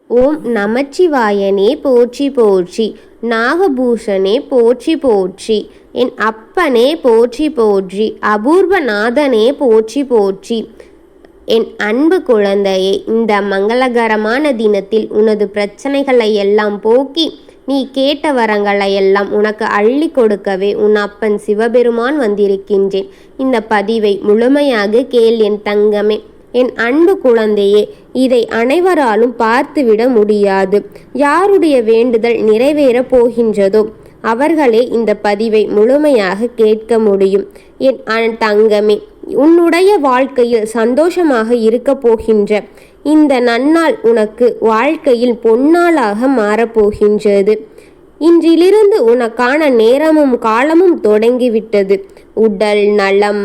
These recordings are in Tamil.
ஓம் நமச்சிவாயனே போற்றி போற்றி. நாகபூஷணே போற்றி போற்றி. என் அப்பனே போற்றி போற்றி. அபூர்வநாதனே போற்றி போற்றி. என் அன்பு குழந்தையே, இந்த மங்களகரமான தினத்தில் உனது பிரச்சனைகளை எல்லாம் போக்கி நீ கேட்ட வரங்களை எல்லாம் உனக்கு அள்ளி கொடுக்கவே உன் அப்பன் சிவபெருமான் வந்திருக்கின்றேன். இந்த பதிவை முழுமையாக கேள் என் தங்கமே. என் அன்பு குழந்தையே, இதை அனைவராலும் பார்த்துவிட முடியாது. யாருடைய வேண்டுதல் நிறைவேறப் போகின்றதோ அவர்களே இந்த பதிவை முழுமையாக கேட்க முடியும். என் தங்கமே, உன்னுடைய வாழ்க்கையில் சந்தோஷமாக இருக்க போகின்ற இந்த நன்னாள் உனக்கு வாழ்க்கையில் பொன்னாளாக மாறப்போகின்றது. இன்றிலிருந்து உனக்கான நேரமும் காலமும் தொடங்கிவிட்டது. உடல் நலம்,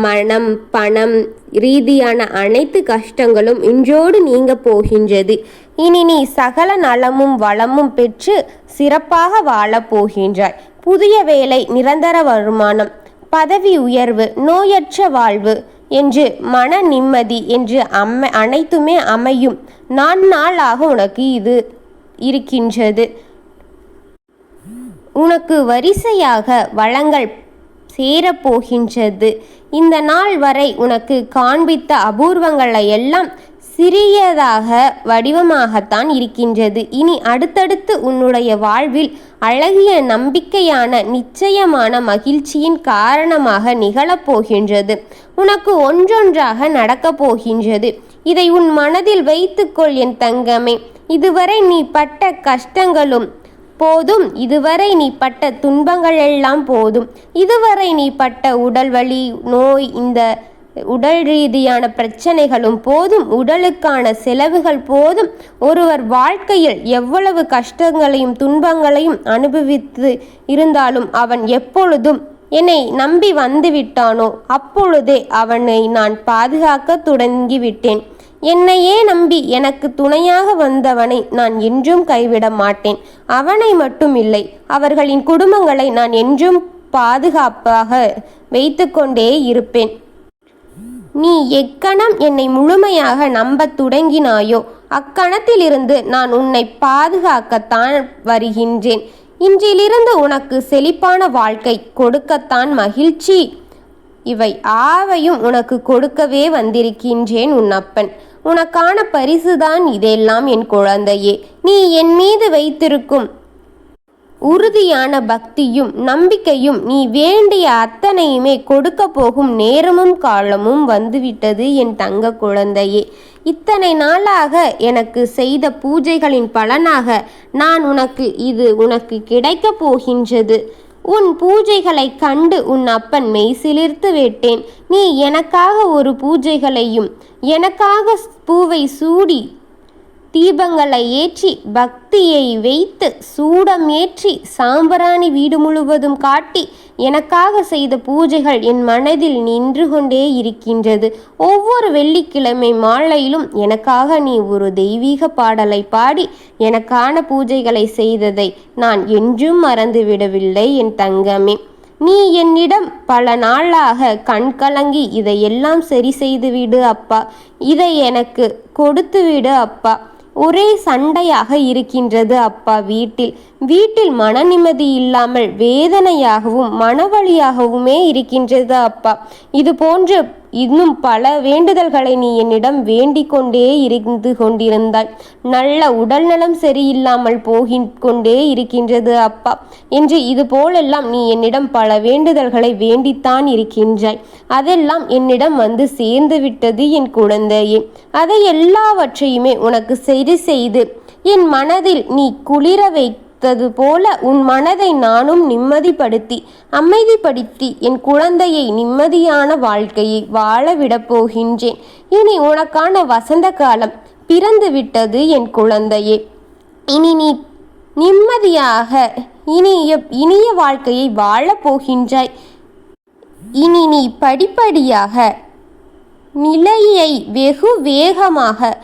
மனம், பணம் ரீதியான அனைத்து கஷ்டங்களும் இன்றோடு நீங்க போகின்றது. இனி நீ சகல நலமும் வளமும் பெற்று சிறப்பாக வாழப் போகின்றாய். புதிய வேலை, நிரந்தர வருமானம், பதவி உயர்வு, நோயற்ற வாழ்வு என்று மன நிம்மதி என்று அனைத்துமே அமையும் நாளாக உனக்கு இது இருக்கின்றது. உனக்கு வரிசையாக வளங்கள் சேரப்போகின்றது. இந்த நாள் வரை உனக்கு காண்பித்த அபூர்வங்களை எல்லாம் சிறியதாக வடிவமாகத்தான் இருக்கின்றது. இனி அடுத்தடுத்து உன்னுடைய வாழ்வில் அழகிய, நம்பிக்கையான, நிச்சயமான மகிழ்ச்சியின் காரணமாக நிகழப்போகின்றது. உனக்கு ஒன்றொன்றாக நடக்கப் போகின்றது. இதை உன் மனதில் வைத்துக்கொள் என் தங்கமே. இதுவரை நீ பட்ட கஷ்டங்களும் போதும், இதுவரை நீ பட்ட துன்பங்கள் எல்லாம் போதும், இதுவரை நீ பட்ட உடல் வலி, நோய், இந்த உடல் ரீதியான பிரச்சனைகளும் போதும், உடலுக்கான செலவுகள் போதும். ஒருவர் வாழ்க்கையில் எவ்வளவு கஷ்டங்களையும் துன்பங்களையும் அனுபவித்து இருந்தாலும் அவன் எப்பொழுதும் என்னை நம்பி வந்துவிட்டானோ அப்பொழுதே அவனை நான் பாதுகாக்க தொடங்கிவிட்டேன். என்னையே நம்பி எனக்கு துணையாக வந்தவனை நான் என்றும் கைவிட மாட்டேன். அவனை மட்டும் இல்லை, அவர்களின் குடும்பங்களை நான் என்றும் பாதுகாப்பாக வைத்து கொண்டே இருப்பேன். நீ எக்கணம் என்னை முழுமையாக நம்ப தொடங்கினாயோ அக்கணத்திலிருந்து நான் உன்னை பாதுகாக்கத்தான் வருகின்றேன். இன்றிலிருந்து உனக்கு செழிப்பான வாழ்க்கை கொடுக்கத்தான் மகிழ்ச்சி இவை ஆவையும் உனக்கு கொடுக்கவே வந்திருக்கின்றேன் உன் அப்பன். உனக்கான பரிசுதான் இதெல்லாம் என் குழந்தையே. நீ என் மீது வைத்திருக்கும் உறுதியான பக்தியும் நம்பிக்கையும் நீ வேண்டிய அத்தனையுமே கொடுக்க போகும் நேரமும் காலமும் வந்துவிட்டது என் தங்க குழந்தையே. இத்தனை நாளாக எனக்கு செய்த பூஜைகளின் பலனாக உனக்கு கிடைக்கப் போகின்றது. உன் பூஜைகளை கண்டு உன் அப்பன் மெய் சிலிர்த்து விட்டேன். நீ எனக்காக ஒரு பூஜைகளையும் எனக்காக பூவை சூடி தீபங்களை ஏற்றி பக்தியை வைத்து சூடம் ஏற்றி சாம்பிராணி வீடு முழுவதும் காட்டி எனக்காக செய்த பூஜைகள் என் மனதில் நின்று கொண்டே இருக்கின்றது. ஒவ்வொரு வெள்ளிக்கிழமை மாலையிலும் எனக்காக நீ ஒரு தெய்வீக பாடலை பாடி எனக்கான பூஜைகளை செய்ததை நான் என்றும் மறந்துவிடவில்லை என் தங்கமே. நீ என்னிடம் பல நாளாக கண் கலங்கி இதையெல்லாம் சரி செய்துவிடு அப்பா, இதை எனக்கு கொடுத்துவிடு அப்பா, ஒரே சண்டையாக இருக்கின்றது அப்பா, வீட்டில் மன நிம்மதி இல்லாமல் வேதனையாகவும் மனவழியாகவுமே இருக்கின்றது அப்பா. இது போன்று இன்னும் பல வேண்டுதல்களை நீ என்னிடம் வேண்டிக் கொண்டே இருந்து கொண்டிருந்தாய். நல்ல உடல் நலம் சரியில்லாமல் கொண்டே இருக்கின்றது அப்பா என்று இது போலெல்லாம் நீ என்னிடம் பல வேண்டுதல்களை வேண்டித்தான் இருக்கின்றாய். அதெல்லாம் என்னிடம் வந்து சேர்ந்து விட்டது என் குழந்தையே. அதை எல்லாவற்றையுமே உனக்கு சரி செய்து என் மனதில் நீ குளிர வைத்தது போல உன் மனதை நானும் நிம்மதிப்படுத்தி அமைதிப்படுத்தி என் குழந்தையை நிம்மதியான வாழ்க்கையை வாழவிடப் போகின்றேன். இனி உனக்கான வசந்த காலம் பிறந்து விட்டது என் குழந்தையே. இனி நீ நிம்மதியாக இனிய வாழ்க்கையை வாழப் போகின்றாய். இனி நீ படிப்படியாக நிலையை வெகு வேகமாக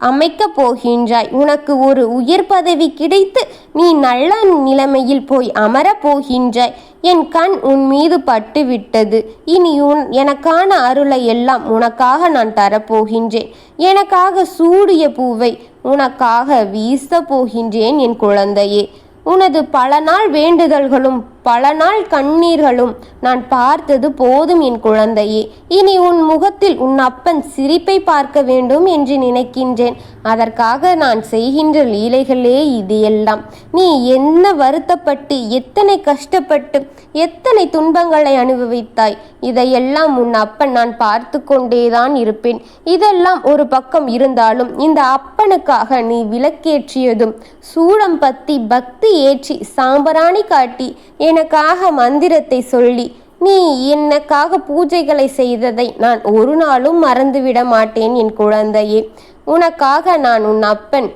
அமைக்கப் போகின்றாய். உனக்கு ஒரு உயர் பதவி கிடைத்து நீ நல்ல நிலைமையில் போய் அமரப் போகின்றாய். என் கண் உன் மீது பட்டு விட்டது. இனி எனக்கான அருளை எல்லாம் உனக்காக நான் தரப்போகின்றேன். எனக்காக சூடிய பூவை உனக்காக வீச போகின்றேன் என் குழந்தையே. உனது பல நாள் வேண்டுதல்களும் பல நாள் கண்ணீர்களும் நான் பார்த்தது போதும் என் குழந்தையே. இனி உன் முகத்தில் உன் அப்பன் சிரிப்பை பார்க்க வேண்டும் என்று நினைக்கின்றேன். அதற்காக நான் செய்கின்ற லீலைகளே இது எல்லாம். நீ என்ன வருத்தப்பட்டு எத்தனை கஷ்டப்பட்டு எத்தனை துன்பங்களை அனுபவித்தாய். இதையெல்லாம் உன் அப்பன் நான் பார்த்து கொண்டேதான் இருப்பேன். இதெல்லாம் ஒரு பக்கம் இருந்தாலும் இந்த அப்பனுக்காக நீ விளக்கேற்றியதும் சூடம் பத்தி பக்தி ஏற்றி சாம்பராணி காட்டி எனக்காக மந்திரத்தை சொல்லி நீ எனக்காக பூஜைகளை செய்ததை நான் ஒரு நாளும் மறந்துவிட மாட்டேன் என் குழந்தையே. உனக்காக நான் உன் அப்பன்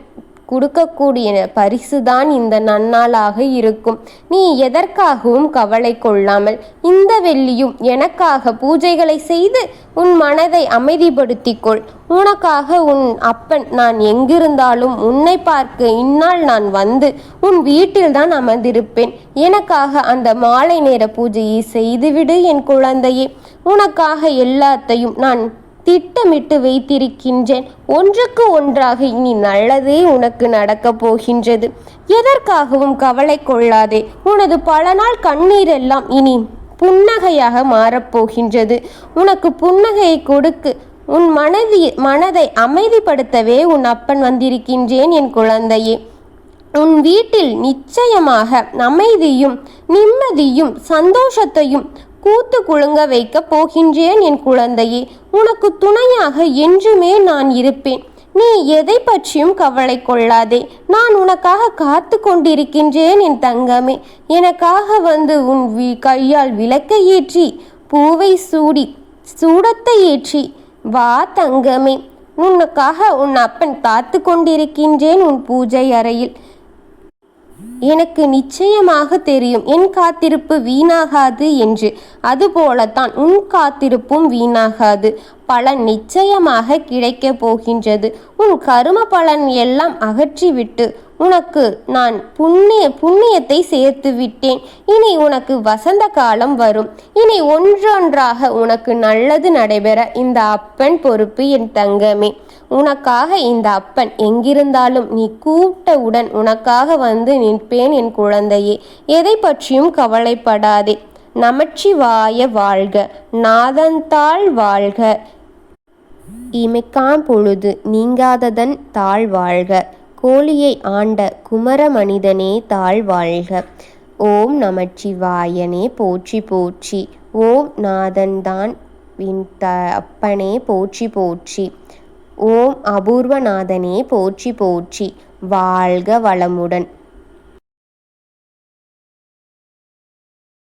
கொடுக்கக்கூடிய பரிசுதான் இந்த நன்னாளாக இருக்கும். நீ எதற்காகவும் கவலை கொள்ளாமல் இந்த வெள்ளியும் எனக்காக பூஜைகளை செய்து உன் மனதை அமைதிப்படுத்திக்கொள். உனக்காக உன் அப்பன் நான் எங்கிருந்தாலும் உன்னை பார்க்க இந்நாள் நான் வந்து உன் வீட்டில்தான் அமர்ந்திருப்பேன். எனக்காக அந்த மாலை நேர பூஜையை செய்துவிடு என் குழந்தையே. உனக்காக எல்லாத்தையும் நான் திட்டமிட்டு வைத்திருக்கின்றேன். ஒன்றுக்கு ஒன்றாக இனி நல்லதே உனக்கு நடக்கப் போகின்றது. எதற்காகவும் கவலை கொள்ளாதே. உனது பல நாள் கண்ணீரெல்லாம் இனி புன்னகையாக மாறப்போகின்றது. உனக்கு புன்னகையை கொடுக்கு உன் மனதை அமைதிப்படுத்தவே உன் அப்பன் வந்திருக்கின்றேன் என் குழந்தையே. உன் வீட்டில் நிச்சயமாக அமைதியும் நிம்மதியும் சந்தோஷத்தையும் கூத்து குலுங்க வைக்க போகின்றேன் என் குழந்தையே. உனக்கு துணையாக என்றுமே நான் இருப்பேன். நீ எதை பற்றியும் கவலை கொள்ளாதே. நான் உனக்காக காத்து கொண்டிருக்கின்றேன் என் தங்கமே. எனக்காக வந்து உன் கையால் விளக்கை ஏற்றி பூவை சூடி சூடத்தை ஏற்றி வா தங்கமே. உனக்காக உன் அப்பன் காத்து கொண்டிருக்கின்றேன் உன் பூஜை அறையில். எனக்கு நிச்சயமாக தெரியும் என் காத்திருப்பு வீணாகாது என்று. அதுபோலத்தான் உன் காத்திருப்பும் வீணாகாது. பலன் நிச்சயமாக கிடைக்கப் போகின்றது. உன் கரும பலன் எல்லாம் அகற்றிவிட்டு உனக்கு நான் புண்ணியத்தை சேர்த்து விட்டேன். இனி உனக்கு வசந்த காலம் வரும். இனி ஒன்றொன்றாக உனக்கு நல்லது நடைபெற இந்த அப்பன் பொறுப்பு என் தங்கமே. உனக்காக இந்த அப்பன் எங்கிருந்தாலும் நீ கூப்பிட்டவுடன் உனக்காக வந்து நிற்பேன் என் குழந்தையே. எதை பற்றியும் கவலைப்படாதே. நமச்சிவாய வாழ்க, நாதன்தாள் வாழ்க, இமைக்காம் பொழுது நீங்காததன் தாழ் வாழ்க, கோழியை ஆண்ட குமர மனிதனே தாழ் வாழ்க. ஓம் நமச்சிவாயனே போற்றி போற்றி. ஓம் நாதன்தான் அப்பனே போற்றி போற்றி. ஓம் அபூர்வநாதனே போற்றி போற்றி. வாழ்க வளமுடன்.